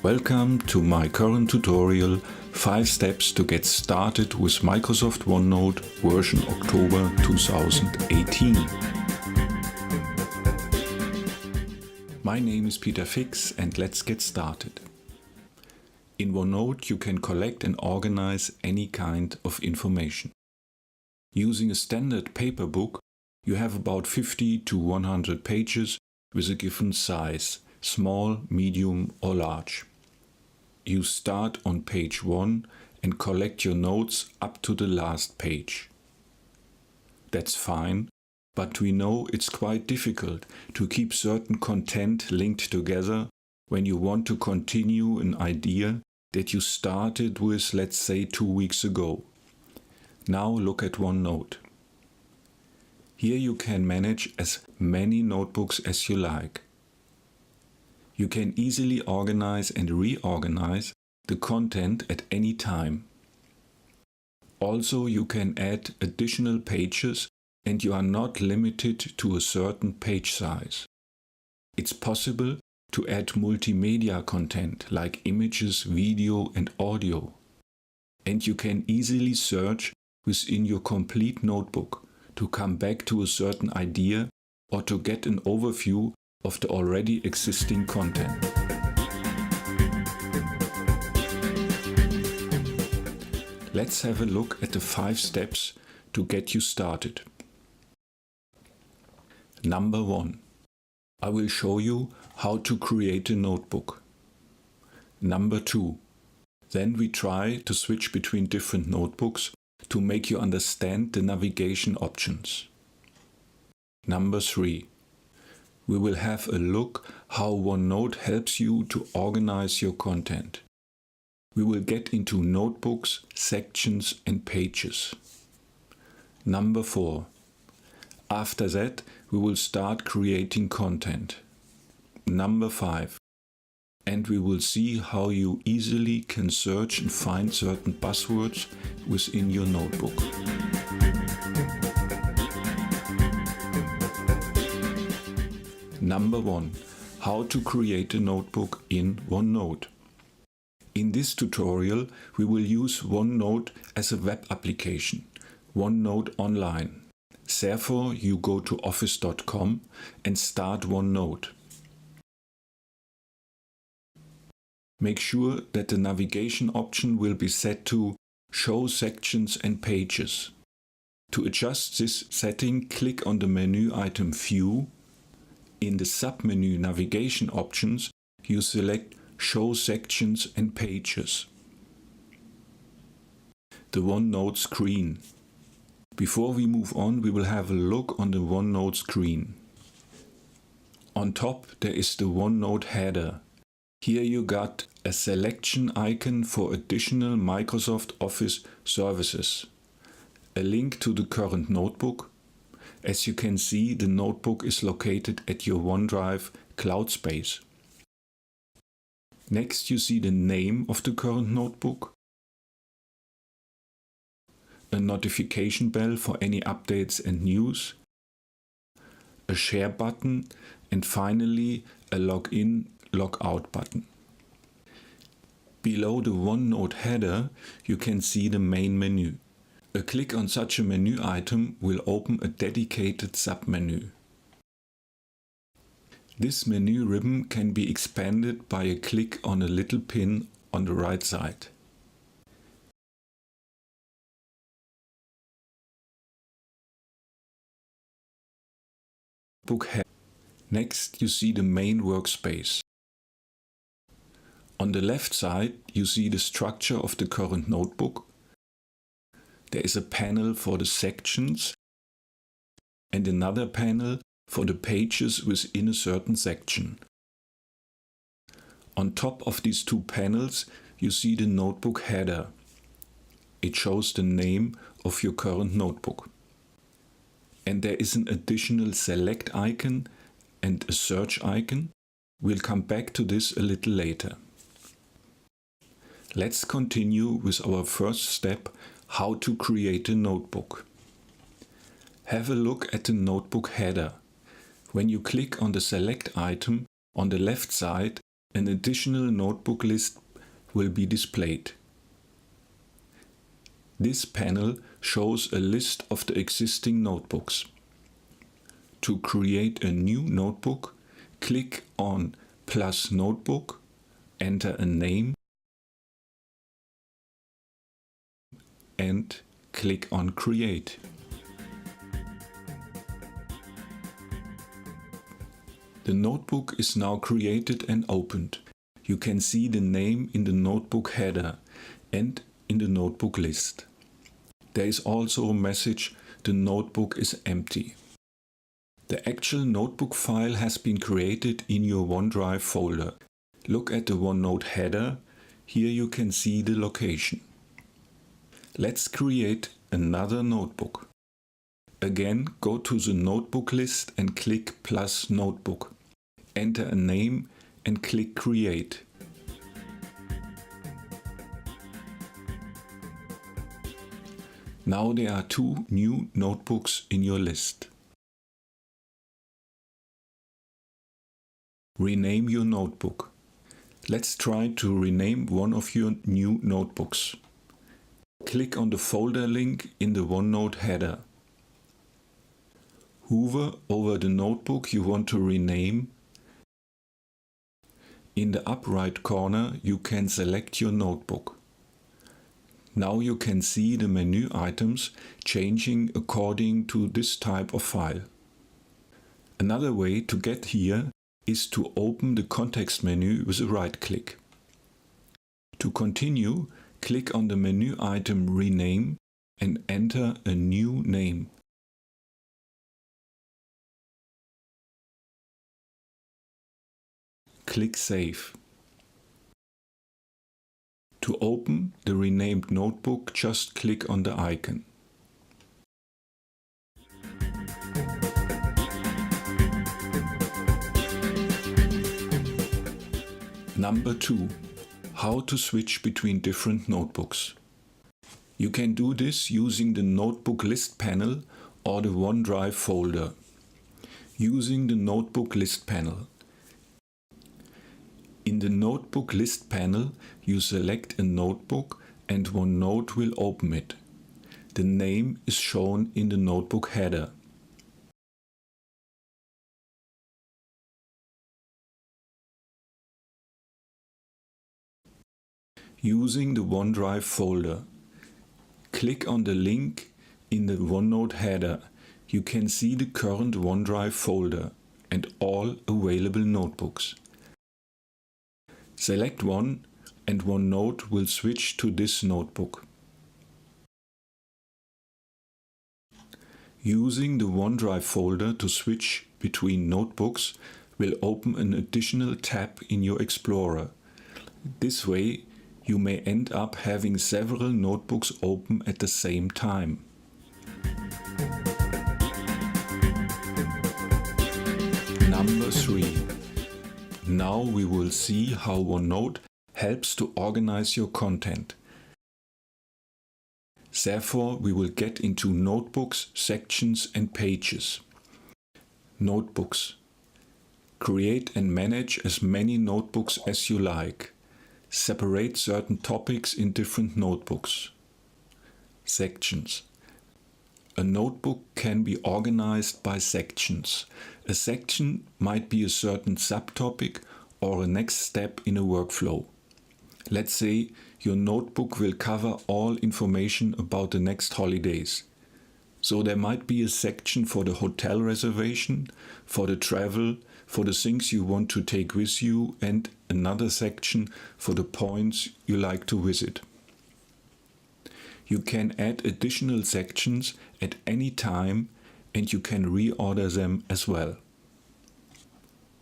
Welcome to my current tutorial 5 steps to get started with Microsoft OneNote version October 2018. My name is Peter Fix and let's get started. In OneNote you can collect and organize any kind of information. Using a standard paper book, you have about 50 to 100 pages with a given size, small, medium or large. You start on page 1 and collect your notes up to the last page. That's fine, but we know it's quite difficult to keep certain content linked together when you want to continue an idea that you started with, let's say, 2 weeks ago. Now look at OneNote. Here you can manage as many notebooks as you like. You can easily organize and reorganize the content at any time. Also, you can add additional pages and you are not limited to a certain page size. It's possible to add multimedia content like images, video and audio. And you can easily search within your complete notebook to come back to a certain idea or to get an overview of the already existing content. Let's have a look at the 5 steps to get you started. Number 1. I will show you how to create a notebook. Number 2. Then we try to switch between different notebooks to make you understand the navigation options. Number 3. We will have a look how OneNote helps you to organize your content. We will get into notebooks, sections and pages. Number 4. After that, we will start creating content. Number 5. And we will see how you easily can search and find certain buzzwords within your notebook. Number 1. How to create a notebook in OneNote. In this tutorial, we will use OneNote as a web application, OneNote Online. Therefore, you go to office.com and start OneNote. Make sure that the navigation option will be set to Show Sections and Pages. To adjust this setting, click on the menu item View. In the submenu Navigation options, you select Show Sections and Pages. The OneNote screen. Before we move on, we will have a look on the OneNote screen. On top there is the OneNote header. Here you got a selection icon for additional Microsoft Office services, a link to the current notebook. As you can see, the notebook is located at your OneDrive cloud space. Next you see the name of the current notebook, a notification bell for any updates and news, a share button and finally a login, logout button. Below the OneNote header you can see the main menu. A click on such a menu item will open a dedicated submenu. This menu ribbon can be expanded by a click on a little pin on the right side. Next you see the main workspace. On the left side you see the structure of the current notebook. There is a panel for the sections and another panel for the pages within a certain section. On top of these 2 panels you see the notebook header. It shows the name of your current notebook. And there is an additional select icon and a search icon. We'll come back to this a little later. Let's continue with our first step, how to create a notebook. Have a look at the notebook header. When you click on the select item on the left side, An additional notebook list will be displayed. This panel shows a list of the existing notebooks. To create a new notebook, click on plus notebook, enter a name, and click on create. The notebook is now created and opened. You can see the name in the notebook header and in the notebook list. There is also a message: the notebook is empty. The actual notebook file has been created in your OneDrive folder. Look at the OneNote header. Here you can see the location. Let's create another notebook. Again, go to the notebook list and click plus notebook. Enter a name and click create. Now there are 2 new notebooks in your list. Rename your notebook. Let's try to rename one of your new notebooks. Click on the folder link in the OneNote header. Hover over the notebook you want to rename. In the upper right corner you can select your notebook. Now you can see the menu items changing according to this type of file. Another way to get here is to open the context menu with a right click. To continue, click on the menu item Rename and enter a new name. Click Save. To open the renamed notebook, just click on the icon. Number 2. How to switch between different notebooks. You can do this using the Notebook List panel or the OneDrive folder. Using the Notebook List panel. In the Notebook List panel, you select a notebook and OneNote will open it. The name is shown in the notebook header. Using the OneDrive folder. Click on the link in the OneNote header. You can see the current OneDrive folder and all available notebooks. Select one and OneNote will switch to this notebook. Using the OneDrive folder to switch between notebooks will open an additional tab in your Explorer. This way, you may end up having several notebooks open at the same time. Number 3. Now we will see how OneNote helps to organize your content. Therefore, we will get into notebooks, sections and pages. Notebooks. Create and manage as many notebooks as you like. Separate certain topics in different notebooks. Sections. A notebook can be organized by sections. A section might be a certain subtopic or a next step in a workflow. Let's say your notebook will cover all information about the next holidays. So there might be a section for the hotel reservation, for the travel, for the things you want to take with you, and another section for the points you like to visit. You can add additional sections at any time and you can reorder them as well.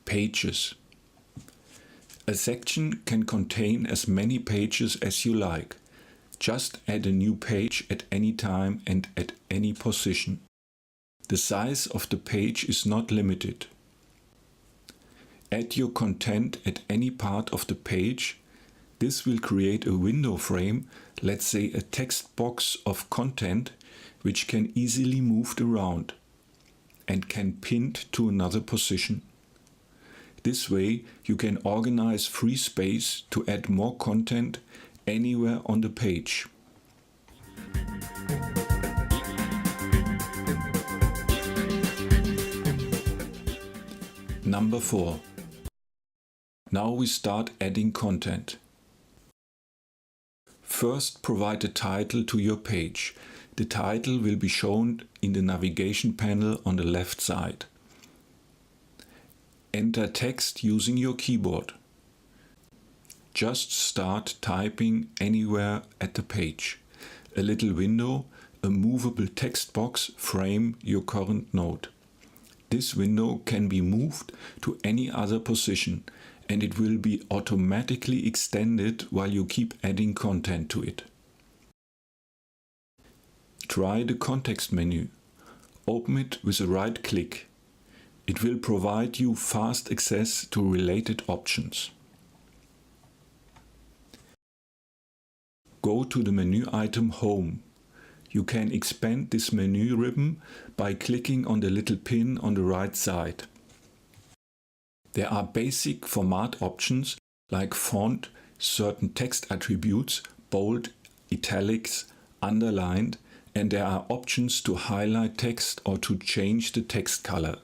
Pages. A section can contain as many pages as you like. Just add a new page at any time and at any position. The size of the page is not limited. Add your content at any part of the page. This will create a window frame, let's say a text box of content, which can easily move around and can pin to another position. This way you can organize free space to add more content anywhere on the page. Number 4. Now we start adding content. First, provide a title to your page. The title will be shown in the navigation panel on the left side. Enter text using your keyboard. Just start typing anywhere at the page. A little window, a movable text box frame your current note. This window can be moved to any other position, and it will be automatically extended while you keep adding content to it. Try the context menu. Open it with a right click. It will provide you fast access to related options. Go to the menu item Home. You can expand this menu ribbon by clicking on the little pin on the right side. There are basic format options like font, certain text attributes, bold, italics, underlined, and there are options to highlight text or to change the text color.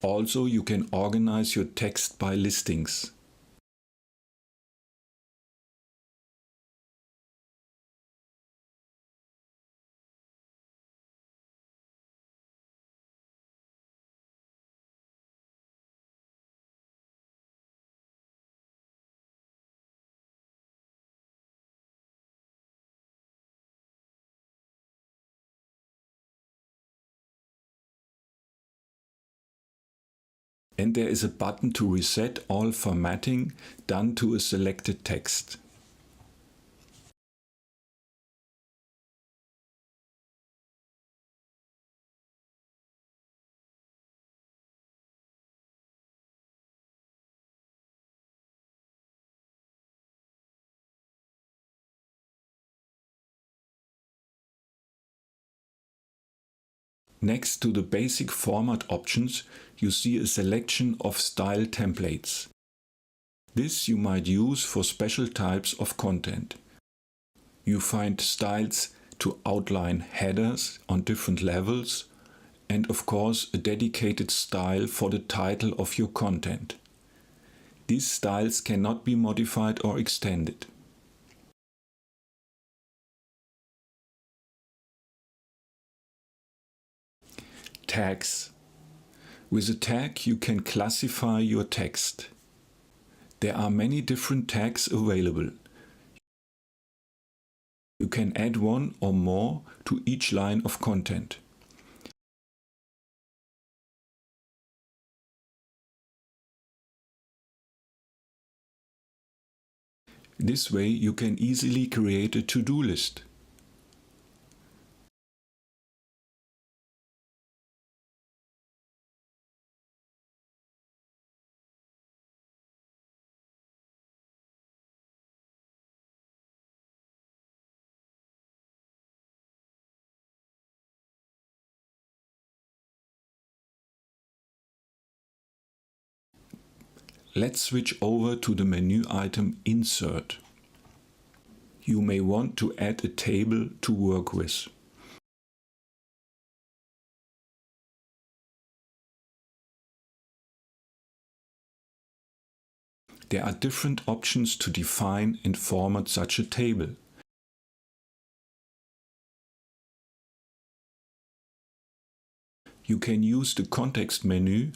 Also, you can organize your text by listings. And there is a button to reset all formatting done to a selected text. Next to the basic format options, you see a selection of style templates. This you might use for special types of content. You find styles to outline headers on different levels, and of course a dedicated style for the title of your content. These styles cannot be modified or extended. Tags. With a tag you can classify your text. There are many different tags available. You can add one or more to each line of content. This way you can easily create a to-do list. Let's switch over to the menu item Insert. You may want to add a table to work with. There are different options to define and format such a table. You can use the context menu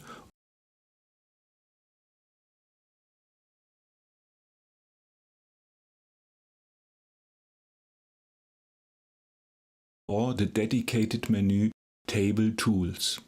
or the dedicated menu Table Tools.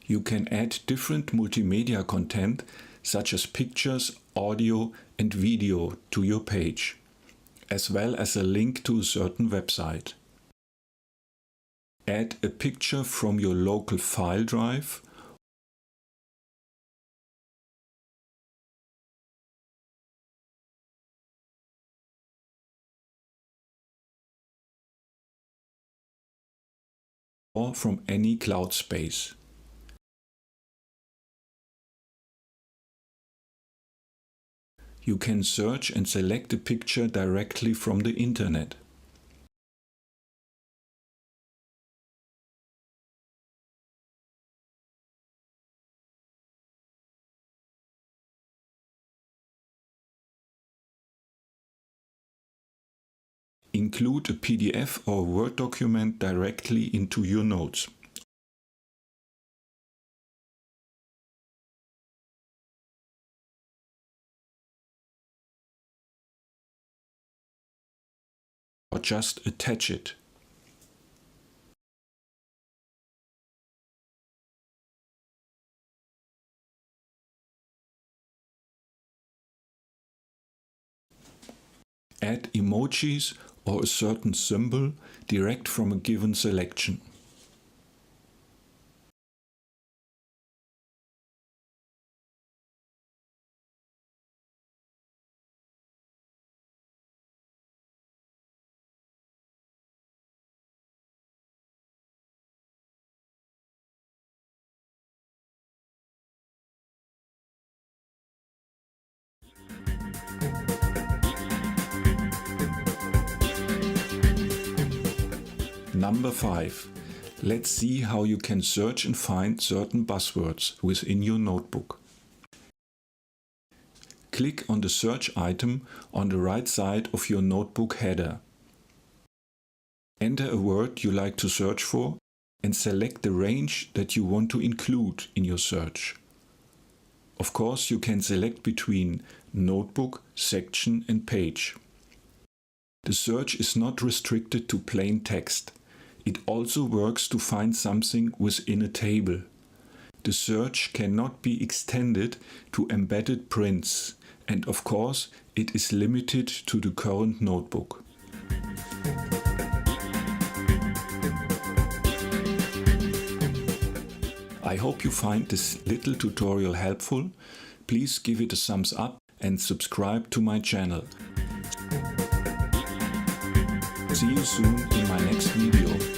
You can add different multimedia content such as pictures, audio and video to your page, as well as a link to a certain website. Add a picture from your local file drive or from any cloud space. You can search and select a picture directly from the internet. Include a PDF or Word document directly into your notes. Or just attach it. Add emojis or a certain symbol direct from a given selection. Number 5. Let's see how you can search and find certain buzzwords within your notebook. Click on the search item on the right side of your notebook header. Enter a word you like to search for and select the range that you want to include in your search. Of course, you can select between notebook, section and page. The search is not restricted to plain text. It also works to find something within a table. The search cannot be extended to embedded prints, and of course, it is limited to the current notebook. I hope you find this little tutorial helpful. Please give it a thumbs up and subscribe to my channel. See you soon in my next video.